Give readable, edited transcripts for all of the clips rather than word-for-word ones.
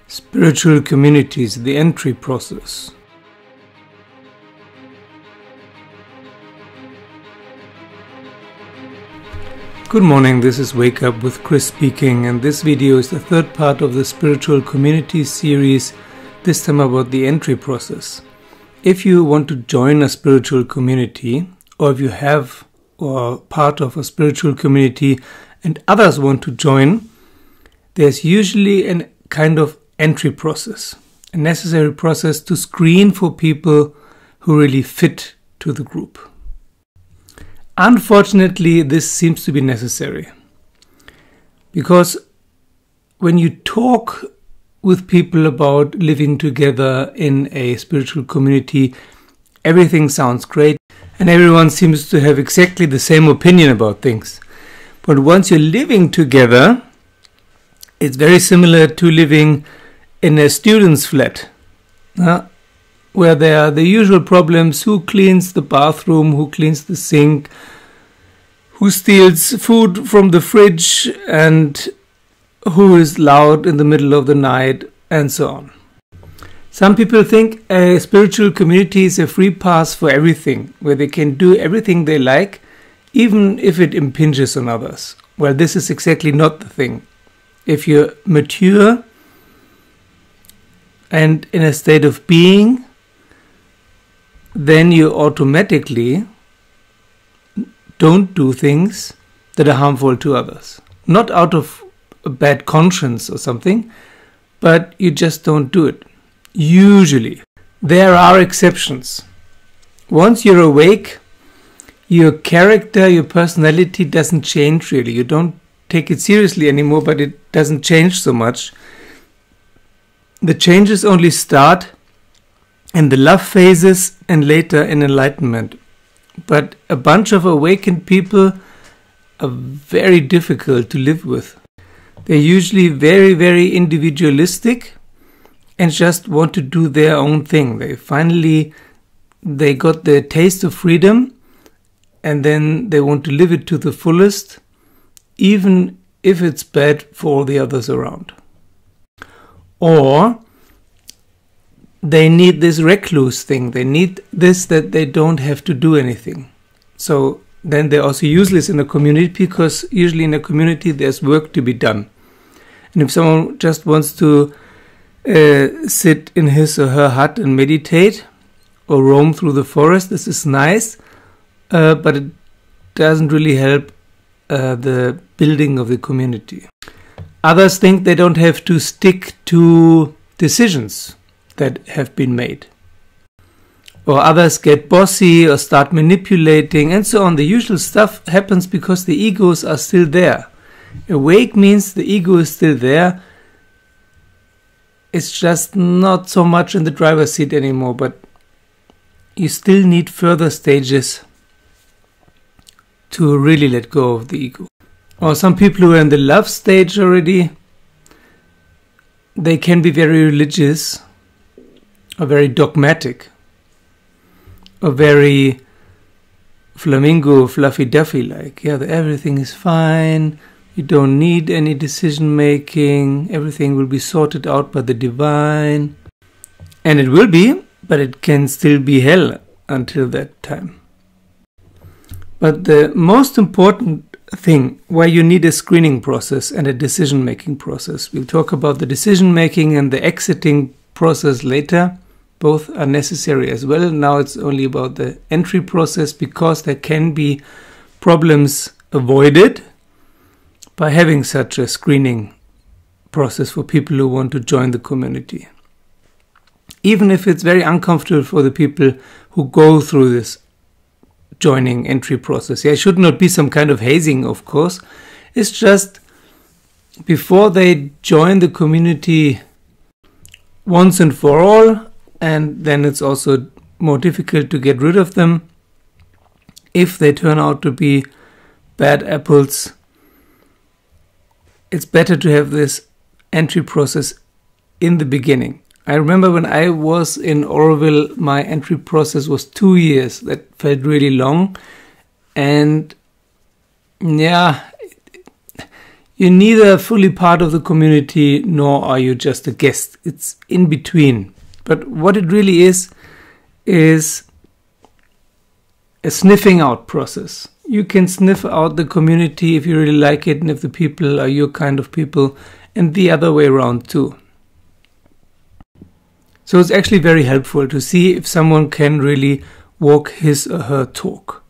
Spiritual communities, the entry process. Good morning, this is Wake Up with Chris speaking, and this video is the third part of the Spiritual Communities series, this time about the entry process. If you want to join a spiritual community, or if you have or are part of a spiritual community and others want to join, there's usually a kind of entry process, a necessary process to screen for people who really fit to the group. Unfortunately, this seems to be necessary because when you talk with people about living together in a spiritual community, everything sounds great and everyone seems to have exactly the same opinion about things. But once you're living together, it's very similar to living in a student's flat, where there are the usual problems: who cleans the bathroom, who cleans the sink, who steals food from the fridge, and who is loud in the middle of the night, and so on. Some people think a spiritual community is a free pass for everything, where they can do everything they like, even if it impinges on others. Well, this is exactly not the thing. If you're mature and in a state of being, then you automatically don't do things that are harmful to others. Not out of a bad conscience or something, but you just don't do it. Usually. There are exceptions. Once you're awake, your character, your personality doesn't change really. You don't take it seriously anymore, but it doesn't change so much. The changes only start in the love phases and later in enlightenment. But a bunch of awakened people are very difficult to live with. They're usually very, very individualistic and just want to do their own thing. They got the taste of freedom and then they want to live it to the fullest, even if it's bad for all the others around. Or they need this recluse thing. They need this, that they don't have to do anything. So then they're also useless in a community, because usually in a community there's work to be done. And if someone just wants to sit in his or her hut and meditate or roam through the forest, this is nice, but it doesn't really help the building of the community. Others think they don't have to stick to decisions that have been made. Or others get bossy or start manipulating and so on. The usual stuff happens because the egos are still there. Awake means the ego is still there. It's just not so much in the driver's seat anymore, but you still need further stages to really let go of the ego. Or some people who are in the love stage already, they can be very religious or very dogmatic or very flamingo, fluffy-duffy like. Yeah, everything is fine, you don't need any decision making, everything will be sorted out by the divine. And it will be, but it can still be hell until that time. But the most important thing why you need a screening process and a decision-making process. We'll talk about the decision-making and the exiting process later. Both are necessary as well. Now it's only about the entry process, because there can be problems avoided by having such a screening process for people who want to join the community. Even if it's very uncomfortable for the people who go through this joining entry process. It should not be some kind of hazing, of course. It's just before they join the community once and for all, and then it's also more difficult to get rid of them if they turn out to be bad apples. It's better to have this entry process in the beginning. I remember when I was in Oroville, my entry process was 2 years. That felt really long. And yeah, You're neither fully part of the community, nor are you just a guest. It's in between. But what it really is a sniffing out process. You can sniff out the community if you really like it and if the people are your kind of people, and the other way around too. So it's actually very helpful to see if someone can really walk his or her talk.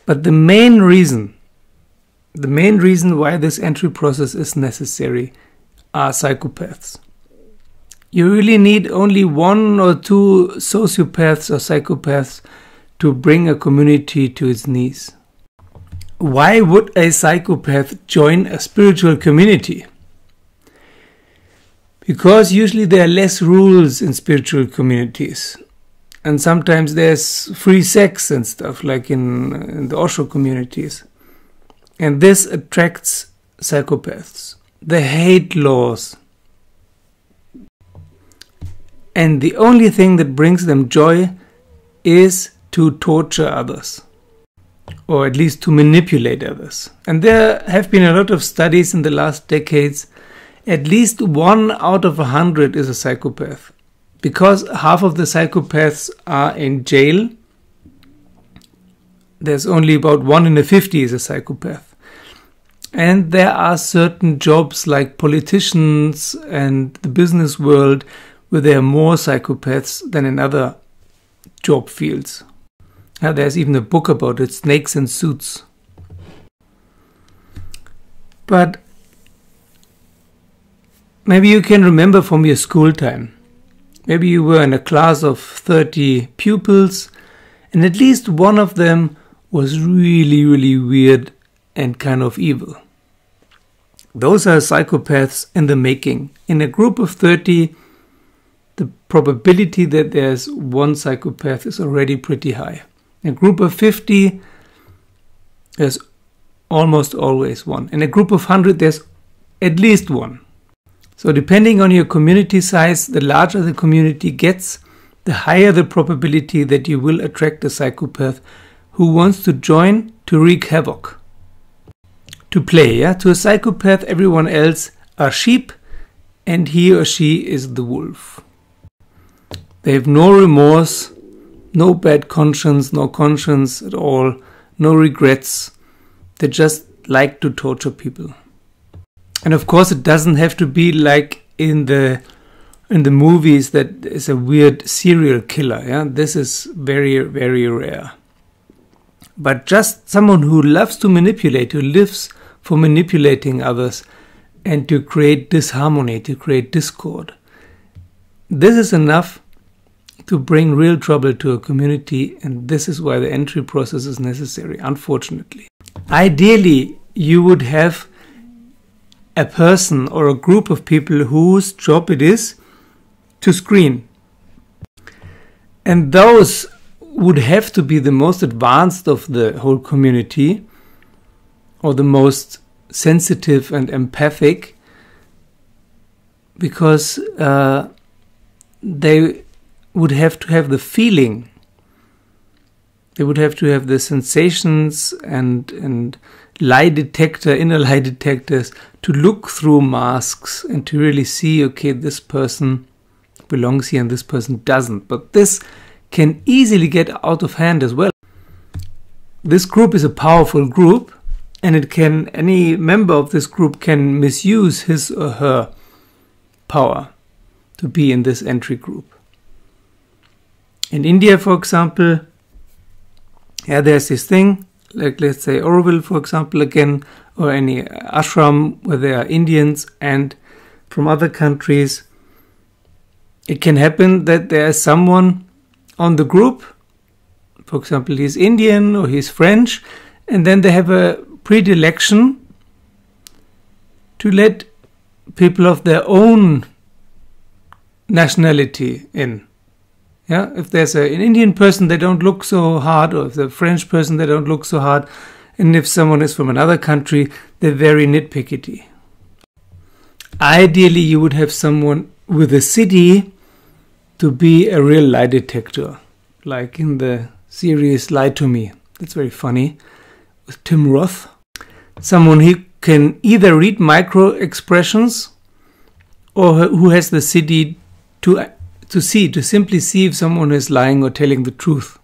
But the main reason why this entry process is necessary are psychopaths. You really need only 1 or 2 sociopaths or psychopaths to bring a community to its knees. Why would a psychopath join a spiritual community? Because usually there are less rules in spiritual communities. And sometimes there's free sex and stuff, like in the Osho communities. And this attracts psychopaths. They hate laws. And the only thing that brings them joy is to torture others, or at least to manipulate others. And there have been a lot of studies in the last decades. At least 1 out of 100 is a psychopath, because half of the psychopaths are in jail. There's only about 1 in 50 is a psychopath. And there are certain jobs like politicians and the business world where there are more psychopaths than in other job fields. There's even a book about it, Snakes and Suits. But maybe you can remember from your school time. Maybe you were in a class of 30 pupils, and at least one of them was really, really weird and kind of evil. Those are psychopaths in the making. In a group of 30, the probability that there's one psychopath is already pretty high. In a group of 50, there's almost always one. In a group of 100, there's at least one. So depending on your community size, the larger the community gets, the higher the probability that you will attract a psychopath who wants to join to wreak havoc. To play, yeah? To a psychopath, everyone else are sheep, and he or she is the wolf. They have no remorse, no bad conscience, no conscience at all, no regrets. They just like to torture people. And of course it doesn't have to be like in the movies that is a weird serial killer. Yeah? This is very, very rare. But just someone who loves to manipulate, who lives for manipulating others and to create disharmony, to create discord. This is enough to bring real trouble to a community, and this is why the entry process is necessary, unfortunately. Ideally, you would have a person or a group of people whose job it is to screen. And those would have to be the most advanced of the whole community, or the most sensitive and empathic, because they would have to have the feeling. They would have to have the sensations and lie detector, inner lie detectors, to look through masks and to really see, okay, this person belongs here and this person doesn't. But this can easily get out of hand as well. This group is a powerful group, and any member of this group can misuse his or her power to be in this entry group. In India, for example, there's this thing, like let's say Oroville, for example, again, or any ashram where there are Indians and from other countries. It can happen that there is someone on the group, for example, he's Indian or he's French, and then they have a predilection to let people of their own nationality in. Yeah, if there's an Indian person, they don't look so hard, or if there's a French person, they don't look so hard. And if someone is from another country, they're very nitpicky. Ideally, you would have someone with a city to be a real lie detector, like in the series Lie to Me. That's very funny, with Tim Roth. Someone he can either read micro expressions, or who has the city to simply see if someone is lying or telling the truth.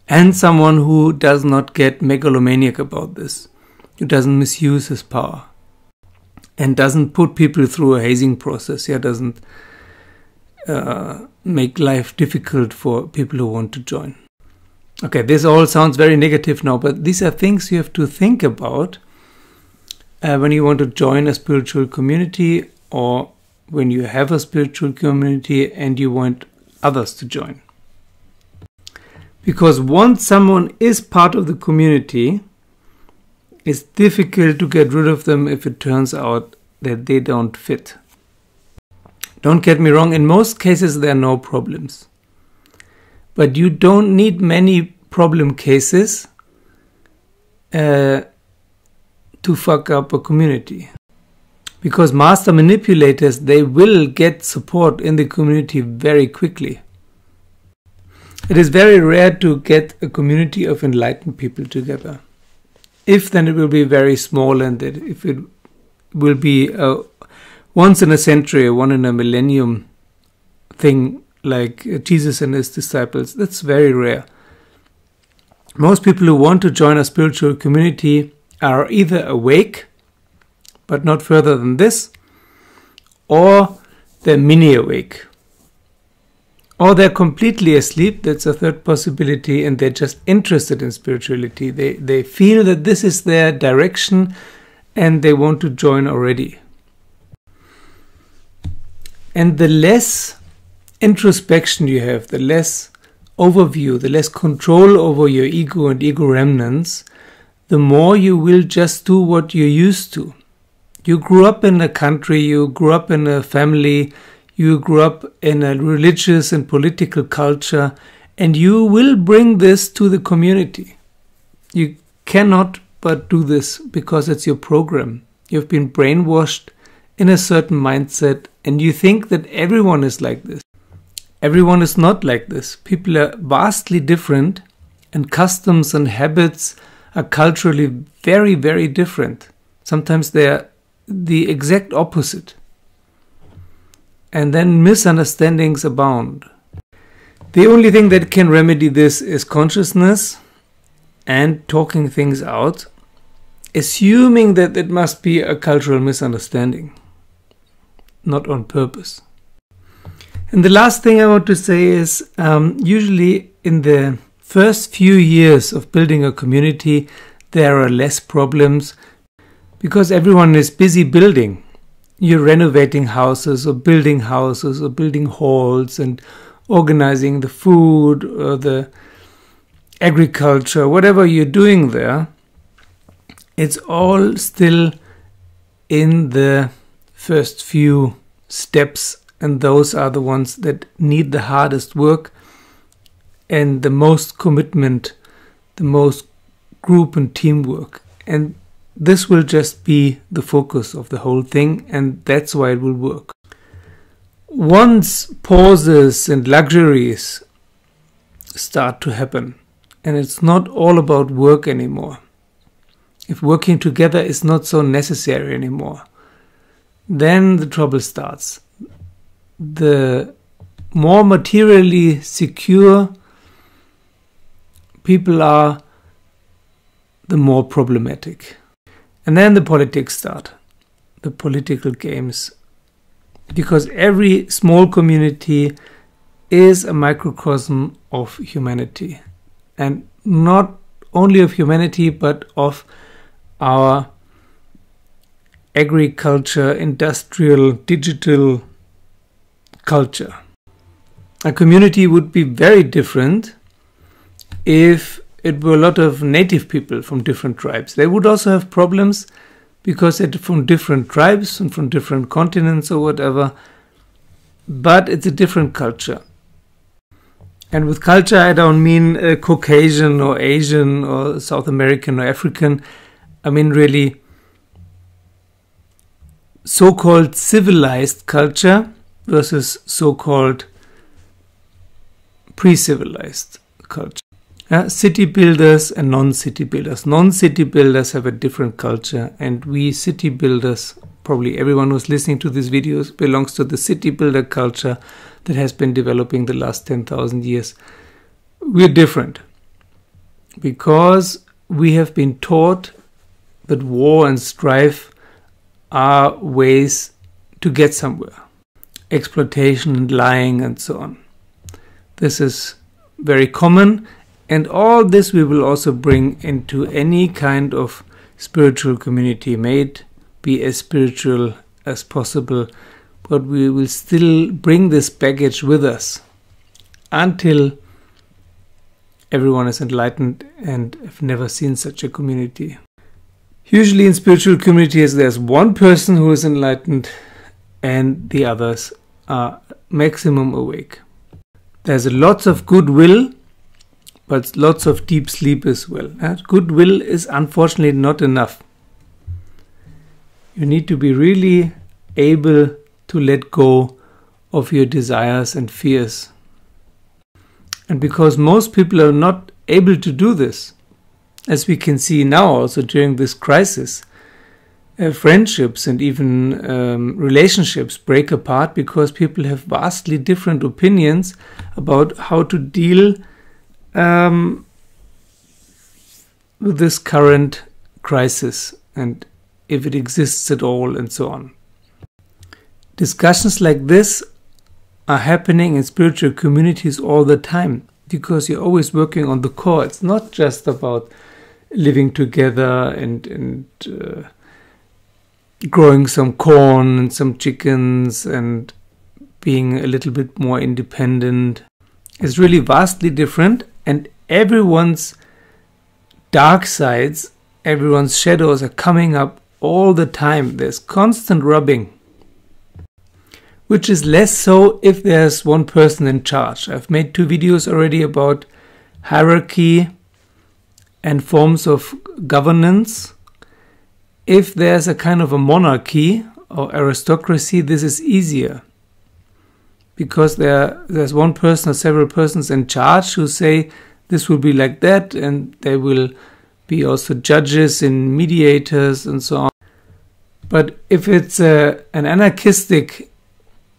And someone who does not get megalomaniac about this, who doesn't misuse his power, and doesn't put people through a hazing process, doesn't make life difficult for people who want to join. Okay, this all sounds very negative now, but these are things you have to think about when you want to join a spiritual community, or when you have a spiritual community and you want others to join. Because once someone is part of the community, it's difficult to get rid of them if it turns out that they don't fit. Don't get me wrong, in most cases there are no problems. But you don't need many problem cases to fuck up a community. Because master manipulators, they will get support in the community very quickly. It is very rare to get a community of enlightened people together. If, then it will be very small, and if it will be a once in a century, one in a millennium thing, like Jesus and his disciples, that's very rare. Most people who want to join a spiritual community are either awake, but not further than this, or they're mini-awake. Or they're completely asleep, that's a third possibility, and they're just interested in spirituality. They feel that this is their direction, and they want to join already. And the less introspection you have, the less overview, the less control over your ego and ego remnants, the more you will just do what you're used to. You grew up in a country, you grew up in a family, you grew up in a religious and political culture, and you will bring this to the community. You cannot but do this because it's your program. You've been brainwashed in a certain mindset, and you think that everyone is like this. Everyone is not like this. People are vastly different, and customs and habits are culturally very, very different. Sometimes they are the exact opposite. And then misunderstandings abound. The only thing that can remedy this is consciousness and talking things out, assuming that it must be a cultural misunderstanding, not on purpose. And the last thing I want to say is, usually in the first few years of building a community, there are less problems because everyone is busy building. You're renovating houses or building halls and organizing the food or the agriculture, whatever you're doing there. It's all still in the first few steps, and those are the ones that need the hardest work and the most commitment, the most group and teamwork. And this will just be the focus of the whole thing, and that's why it will work. Once pauses and luxuries start to happen, and it's not all about work anymore, if working together is not so necessary anymore, then the trouble starts. The more materially secure people are, the more problematic. And then the politics start, the political games. Because every small community is a microcosm of humanity. And not only of humanity, but of our agriculture, industrial, digital culture. A community would be very different if it were a lot of native people from different tribes. They would also have problems because they're from different tribes and from different continents or whatever, but it's a different culture. And with culture, I don't mean Caucasian or Asian or South American or African. I mean really so-called civilized culture versus so-called pre-civilized culture. City builders and non-city builders. Non-city builders have a different culture, and we city builders, probably everyone who's listening to these videos, belongs to the city builder culture that has been developing the last 10,000 years. We're different because we have been taught that war and strife are ways to get somewhere. Exploitation and lying and so on. This is very common, and all this we will also bring into any kind of spiritual community. May it be as spiritual as possible, but we will still bring this baggage with us until everyone is enlightened and have never seen such a community. Usually in spiritual communities there's one person who is enlightened and the others are maximum awake. There's lots of goodwill, but lots of deep sleep as well. Goodwill is unfortunately not enough. You need to be really able to let go of your desires and fears. And because most people are not able to do this, as we can see now also during this crisis, friendships and even relationships break apart because people have vastly different opinions about how to deal with this current crisis and if it exists at all and so on. Discussions like this are happening in spiritual communities all the time because you're always working on the core. It's not just about living together and growing some corn and some chickens and being a little bit more independent. It's really vastly different, and everyone's dark sides, everyone's shadows are coming up all the time. There's constant rubbing, which is less so if there's one person in charge. I've made 2 videos already about hierarchy and forms of governance. If there's a kind of a monarchy or aristocracy, this is easier because there's one person or several persons in charge who say this will be like that, and there will be also judges and mediators and so on. But if it's an anarchistic,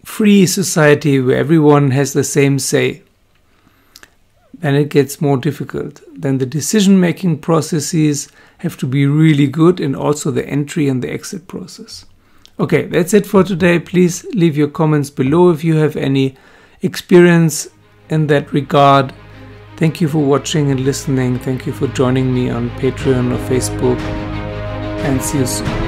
free society where everyone has the same say, then it gets more difficult. Then the decision-making processes have to be really good, and also the entry and the exit process. Okay, that's it for today. Please leave your comments below if you have any experience in that regard. Thank you for watching and listening. Thank you for joining me on Patreon or Facebook, and see you soon.